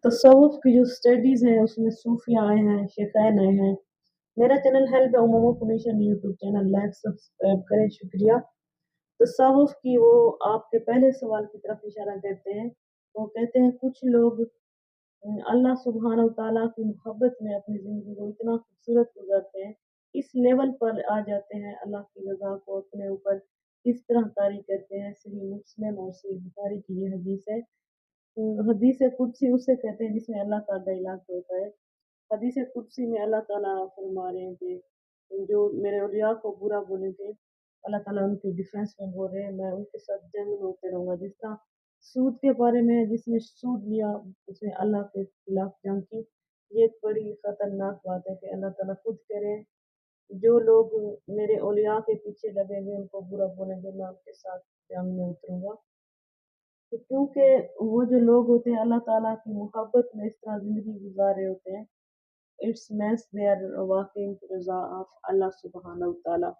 तसव्वुफ़ की जो स्टडीज़ हैं उसमें सूफ़िया आए हैं, शेख़ैन आए हैं। मेरा चैनल हेल्प उम्मुम foundation YouTube channel like subscribe करें, शुक्रिया। तसव्वुफ़ की वो आपके पहले सवाल की तरफ इशारा करते हैं। वो कहते हैं कुछ लोग अल्लाह सुब्हानहू तआला की मोहब्बत में अपनी ज़िंदगी को इतना खूबसूरत गुज़ारते हैं, इस लेवल पर आ जाते हैं, अल्लाह की रज़ा को अपने ऊपर इस तरह तारी करते हैं। सही मुस्लिम और सही बुखारी की ये हदीस है। हदीस कुदसी उसे कहते हैं जिसमें अल्लाह का डायलॉग होता है। हदीस कुदसी में अल्लाह ताला फरमा रहे हैं कि जो मेरे औलिया को बुरा बोलेंगे, अल्लाह ताला उनके डिफेंस में बोल रहे हैं, मैं उनके साथ जंग में होते रहूँगा। जिस तरह सूद के बारे में है, जिसने सूद लिया उसने अल्लाह के खिलाफ जंग की। ये एक बड़ी खतरनाक बात है कि अल्लाह ताला खुद कह रहे हैं, जो लोग मेरे औलिया के पीछे लगेंगे, उनको बुरा बोलेंगे, मैं उनके साथ जंग में उतरूँगा। तो क्योंकि वो जो लोग होते हैं अल्लाह ताला की मोहब्बत में इस तरह ज़िंदगी गुज़ार रहे होते हैं, it's means they are walking रज़ा ऑफ अल्लाह सुब्हानहू तआला।